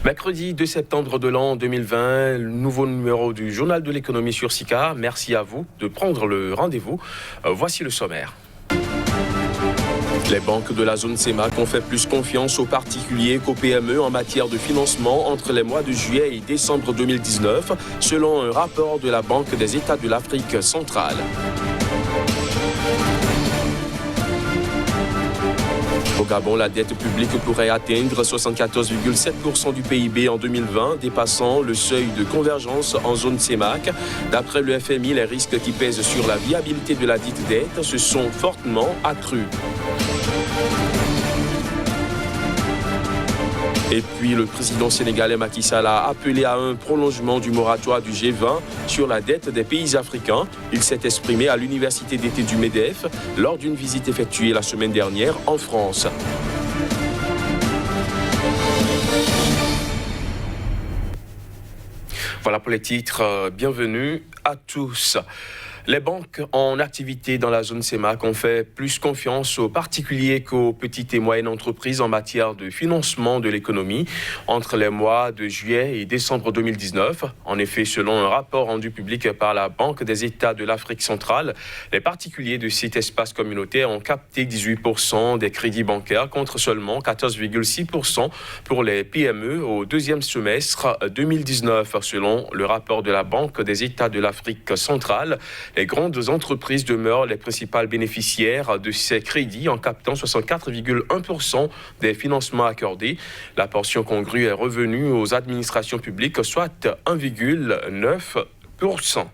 Mercredi 2 septembre de l'an 2020, nouveau numéro du Journal de l'économie sur SICA. Merci à vous de prendre le rendez-vous. Voici le sommaire. Les banques de la zone CEMAC ont fait plus confiance aux particuliers qu'aux PME en matière de financement entre les mois de juillet et décembre 2019, selon un rapport de la Banque des États de l'Afrique centrale. Au Gabon, la dette publique pourrait atteindre 74,7% du PIB en 2020, dépassant le seuil de convergence en zone CEMAC. D'après le FMI, les risques qui pèsent sur la viabilité de la dite dette se sont fortement accrus. Et puis, le président sénégalais Macky Sall a appelé à un prolongement du moratoire du G20 sur la dette des pays africains. Il s'est exprimé à l'université d'été du MEDEF lors d'une visite effectuée la semaine dernière en France. Voilà pour les titres. Bienvenue à tous. Les banques en activité dans la zone CEMAC ont fait plus confiance aux particuliers qu'aux petites et moyennes entreprises en matière de financement de l'économie entre les mois de juillet et décembre 2019. En effet, selon un rapport rendu public par la Banque des États de l'Afrique centrale, les particuliers de cet espace communautaire ont capté 18% des crédits bancaires contre seulement 14,6% pour les PME au deuxième semestre 2019, selon le rapport de la Banque des États de l'Afrique centrale. Les grandes entreprises demeurent les principales bénéficiaires de ces crédits en captant 64,1% des financements accordés. La portion congrue est revenue aux administrations publiques, soit 1,9%.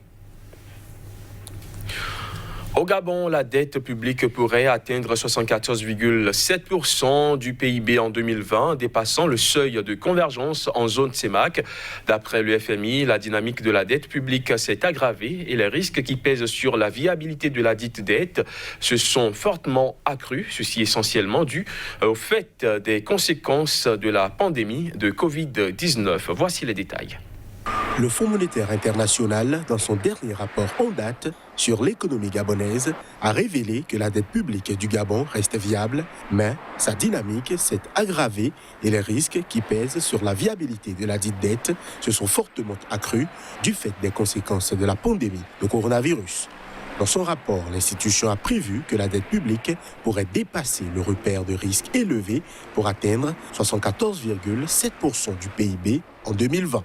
Au Gabon, la dette publique pourrait atteindre 74,7% du PIB en 2020, dépassant le seuil de convergence en zone CEMAC. D'après le FMI, la dynamique de la dette publique s'est aggravée et les risques qui pèsent sur la viabilité de la dite dette se sont fortement accrus. Ceci essentiellement dû au fait des conséquences de la pandémie de Covid-19. Voici les détails. Le Fonds monétaire international, dans son dernier rapport en date sur l'économie gabonaise, a révélé que la dette publique du Gabon reste viable, mais sa dynamique s'est aggravée et les risques qui pèsent sur la viabilité de la dite dette se sont fortement accrus du fait des conséquences de la pandémie de coronavirus. Dans son rapport, l'institution a prévu que la dette publique pourrait dépasser le repère de risque élevé pour atteindre 74,7% du PIB en 2020.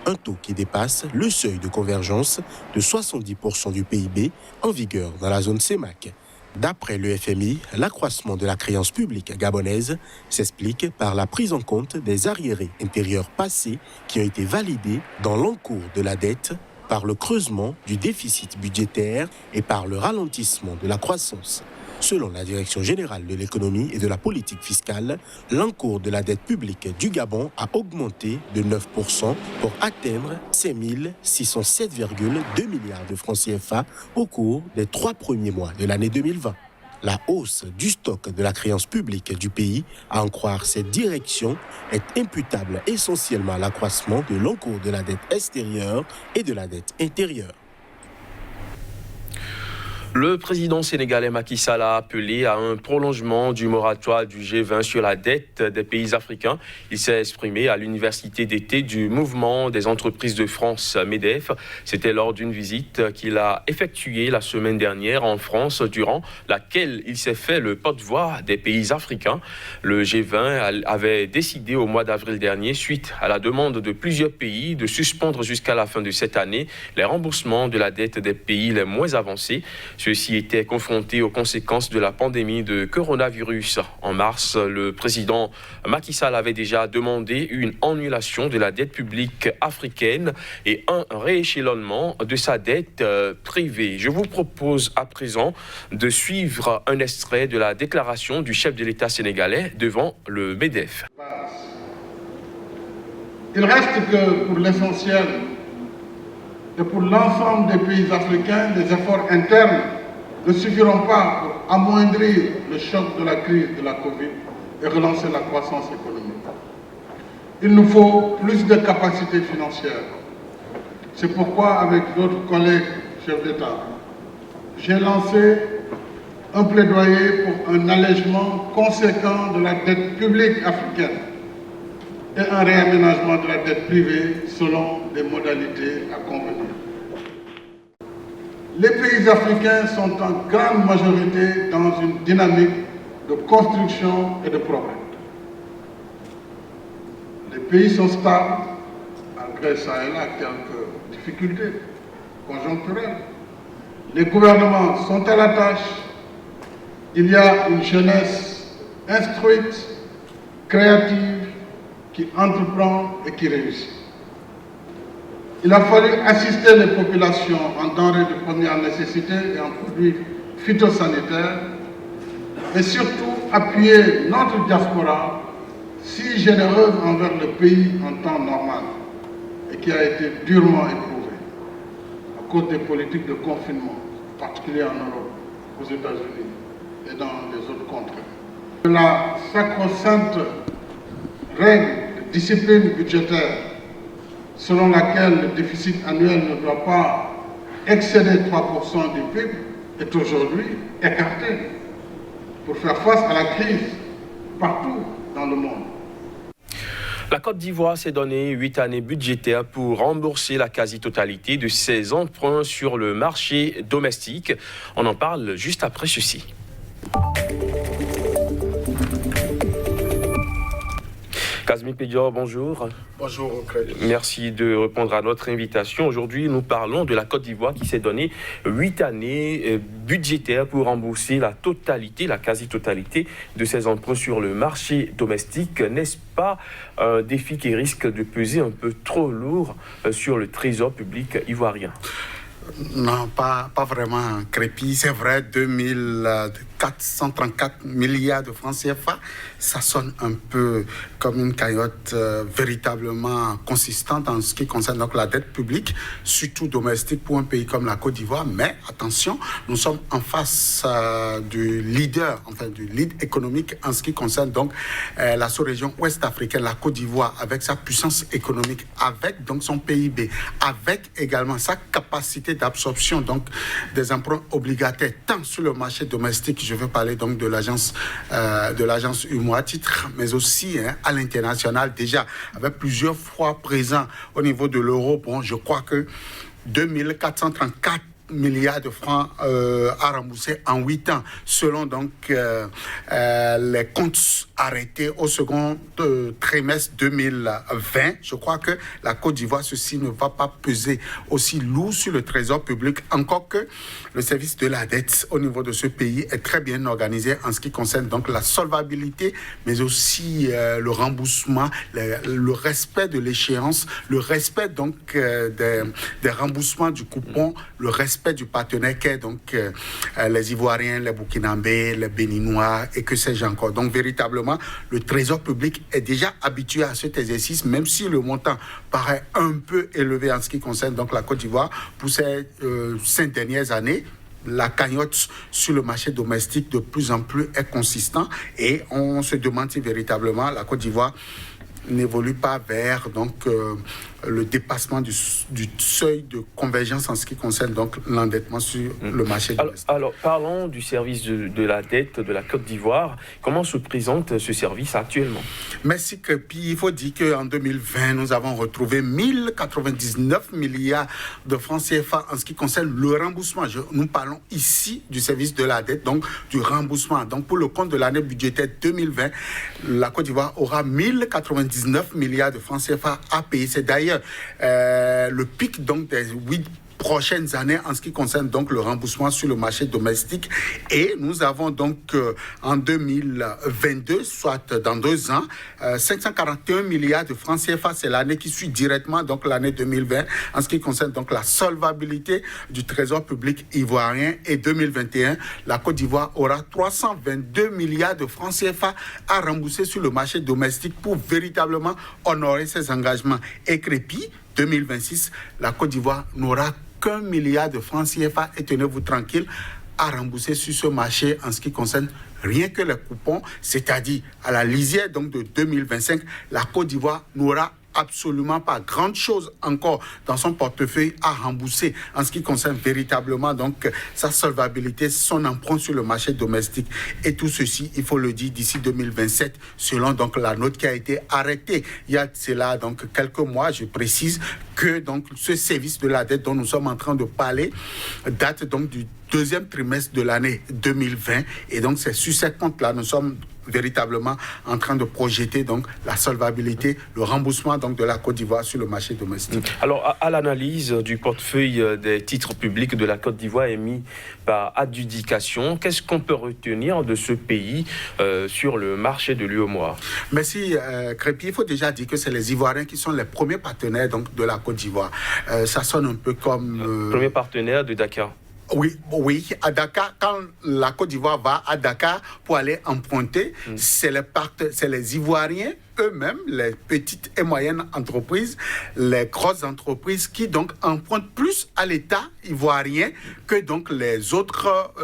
Un taux qui dépasse le seuil de convergence de 70% du PIB en vigueur dans la zone CEMAC. D'après le FMI, l'accroissement de la créance publique gabonaise s'explique par la prise en compte des arriérés intérieurs passés qui ont été validés dans l'encours de la dette, par le creusement du déficit budgétaire et par le ralentissement de la croissance. Selon la Direction générale de l'économie et de la politique fiscale, l'encours de la dette publique du Gabon a augmenté de 9% pour atteindre 5 607,2 milliards de francs CFA au cours des 3 premiers mois de l'année 2020. La hausse du stock de la créance publique du pays, à en croire cette direction, est imputable essentiellement à l'accroissement de l'encours de la dette extérieure et de la dette intérieure. Le président sénégalais Macky Sall a appelé à un prolongement du moratoire du G20 sur la dette des pays africains. Il s'est exprimé à l'université d'été du mouvement des entreprises de France MEDEF. C'était lors d'une visite qu'il a effectuée la semaine dernière en France, durant laquelle il s'est fait le porte-voix des pays africains. Le G20 avait décidé au mois d'avril dernier, suite à la demande de plusieurs pays, de suspendre jusqu'à la fin de cette année les remboursements de la dette des pays les moins avancés. Ceux-ci étaient confrontés aux conséquences de la pandémie de coronavirus. En mars, le président Macky Sall avait déjà demandé une annulation de la dette publique africaine et un rééchelonnement de sa dette privée. Je vous propose à présent de suivre un extrait de la déclaration du chef de l'État sénégalais devant le MEDEF. Il reste que pour l'essentiel et pour l'ensemble des pays africains, les efforts internes ne suffiront pas pour amoindrir le choc de la crise de la Covid et relancer la croissance économique. Il nous faut plus de capacités financières. C'est pourquoi, avec d'autres collègues chefs d'État, j'ai lancé un plaidoyer pour un allègement conséquent de la dette publique africaine. et un réaménagement de la dette privée selon des modalités à convenir. Les pays africains sont en grande majorité dans une dynamique de construction et de progrès. Les pays sont stables, malgré ça et là quelques difficultés conjoncturelles. Les gouvernements sont à la tâche. Il y a une jeunesse instruite, créative, qui entreprend et qui réussit. Il a fallu assister les populations en denrées de première nécessité et en produits phytosanitaires, mais surtout appuyer notre diaspora, si généreuse envers le pays en temps normal et qui a été durement éprouvée à cause des politiques de confinement, en particulier en Europe, aux États-Unis et dans les autres contrées. La sacro-sainte règle de discipline budgétaire selon laquelle le déficit annuel ne doit pas excéder 3% du PIB est aujourd'hui écartée pour faire face à la crise partout dans le monde. La Côte d'Ivoire s'est donné 8 années budgétaires pour rembourser la quasi-totalité de ses emprunts sur le marché domestique. On en parle juste après ceci. Kazmi Pédior, bonjour. Bonjour, Crédit. Merci de répondre à notre invitation. Aujourd'hui, nous parlons de la Côte d'Ivoire qui s'est donné 8 années budgétaires pour rembourser la totalité, la quasi-totalité de ses emprunts sur le marché domestique. N'est-ce pas un défi qui risque de peser un peu trop lourd sur le trésor public ivoirien? Non, pas vraiment, Crépi. C'est vrai, 2434 milliards de francs CFA, ça sonne un peu comme une cagnotte véritablement consistante en ce qui concerne donc la dette publique, surtout domestique pour un pays comme la Côte d'Ivoire. Mais attention, nous sommes en face du leader, enfin du lead économique en ce qui concerne donc la sous-région ouest-africaine, la Côte d'Ivoire, avec sa puissance économique, avec donc son PIB, avec également sa capacité d'absorption donc des emprunts obligataires tant sur le marché domestique, je veux parler donc de l'agence UMO à titre, mais aussi à l'international déjà avec plusieurs fois présent au niveau de l'euro. Bon, je crois que 2434 milliards de francs à rembourser en 8 ans, selon donc les comptes arrêtés au second trimestre 2020. Je crois que la Côte d'Ivoire, ceci ne va pas peser aussi lourd sur le trésor public, encore que le service de la dette au niveau de ce pays est très bien organisé en ce qui concerne donc la solvabilité, mais aussi le remboursement, le respect de l'échéance, le respect donc des remboursements du coupon, le respect du partenaire qu'est donc les Ivoiriens, les Burkinabés, les Béninois et que sais-je encore. Donc véritablement, le trésor public est déjà habitué à cet exercice, même si le montant paraît un peu élevé en ce qui concerne donc la Côte d'Ivoire pour ces 5 dernières années. La cagnotte sur le marché domestique de plus en plus est consistant et on se demande si véritablement la Côte d'Ivoire n'évolue pas vers donc le dépassement du seuil de convergence en ce qui concerne donc l'endettement sur le marché domestique. Alors, parlons du service de la dette de la Côte d'Ivoire. Comment se présente ce service actuellement? Merci, Crépi. Il faut dire qu'en 2020, nous avons retrouvé 1099 milliards de francs CFA en ce qui concerne le remboursement. Nous parlons ici du service de la dette, donc du remboursement. Donc pour le compte de l'année budgétaire 2020, la Côte d'Ivoire aura 1099 milliards de francs CFA à payer. C'est d'ailleurs le pic donc des 8 prochaines années en ce qui concerne donc le remboursement sur le marché domestique. Et nous avons donc en 2022, soit dans 2 ans, 541 milliards de francs CFA. C'est l'année qui suit directement donc l'année 2020 en ce qui concerne donc la solvabilité du trésor public ivoirien. Et 2021, la Côte d'Ivoire aura 322 milliards de francs CFA à rembourser sur le marché domestique pour véritablement honorer ses engagements. Et Crépi, 2026, la Côte d'Ivoire n'aura qu'1 milliard de francs CFA et tenez-vous tranquille à rembourser sur ce marché en ce qui concerne rien que les coupons, c'est-à-dire à la lisière donc de 2025, la Côte d'Ivoire n'aura absolument pas grande-chose encore dans son portefeuille à rembourser en ce qui concerne véritablement donc sa solvabilité, son emprunt sur le marché domestique. Et tout ceci, il faut le dire, d'ici 2027, selon donc la note qui a été arrêtée il y a cela donc quelques mois. Je précise que donc ce service de la dette dont nous sommes en train de parler date donc du deuxième trimestre de l'année 2020. Et donc c'est sur cette compte-là, nous sommes véritablement en train de projeter donc la solvabilité, le remboursement donc de la Côte d'Ivoire sur le marché domestique. Alors, à l'analyse du portefeuille des titres publics de la Côte d'Ivoire émis par adjudication, qu'est-ce qu'on peut retenir de ce pays sur le marché de l'UEMOA? Merci, Crépy. Il faut déjà dire que c'est les Ivoiriens qui sont les premiers partenaires donc, de la Côte d'Ivoire. Ça sonne un peu comme... Premier partenaire de Dakar. Oui, à Dakar, quand la Côte d'Ivoire va à Dakar pour aller emprunter, c'est les Ivoiriens eux-mêmes, les petites et moyennes entreprises, les grosses entreprises qui donc empruntent plus à l'État ivoirien que donc les autres,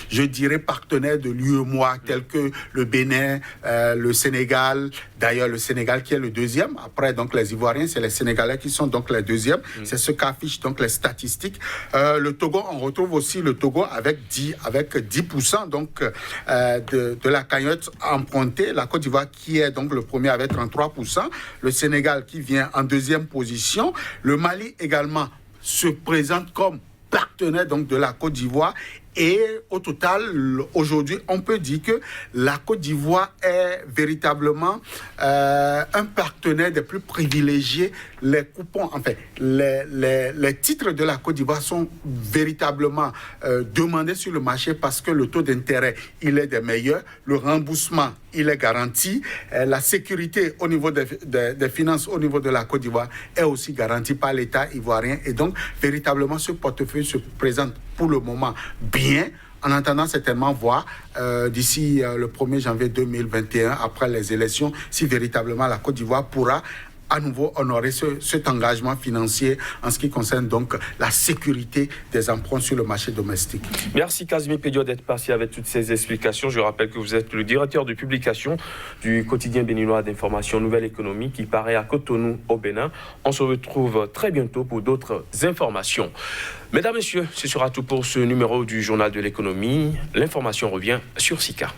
je dirais, partenaires de l'UEMOA, tels que le Bénin, le Sénégal, d'ailleurs le Sénégal qui est le deuxième. Après, donc les Ivoiriens, c'est les Sénégalais qui sont donc les deuxièmes. C'est ce qu'affichent donc les statistiques. Le Togo, on retrouve aussi le Togo avec 10% donc, de la cagnotte empruntée. La Côte d'Ivoire qui est donc le premier avec 33%, le Sénégal qui vient en deuxième position, le Mali également se présente comme partenaire donc de la Côte d'Ivoire. Et au total, aujourd'hui, on peut dire que la Côte d'Ivoire est véritablement un partenaire des plus privilégiés. Les coupons, enfin, les titres de la Côte d'Ivoire sont véritablement demandés sur le marché parce que le taux d'intérêt, il est des meilleurs. Le remboursement, il est garanti. La sécurité au niveau des finances au niveau de la Côte d'Ivoire est aussi garantie par l'État ivoirien. Et donc, véritablement, ce portefeuille se présente pour le moment bien, en attendant certainement voir d'ici le 1er janvier 2021, après les élections, si véritablement la Côte d'Ivoire pourra à nouveau honorer cet engagement financier en ce qui concerne donc la sécurité des emprunts sur le marché domestique. Merci Casimir Pédio d'être passé avec toutes ces explications. Je rappelle que vous êtes le directeur de publication du quotidien béninois d'information Nouvelle Économie qui paraît à Cotonou au Bénin. On se retrouve très bientôt pour d'autres informations. Mesdames, Messieurs, ce sera tout pour ce numéro du Journal de l'économie. L'information revient sur SICA.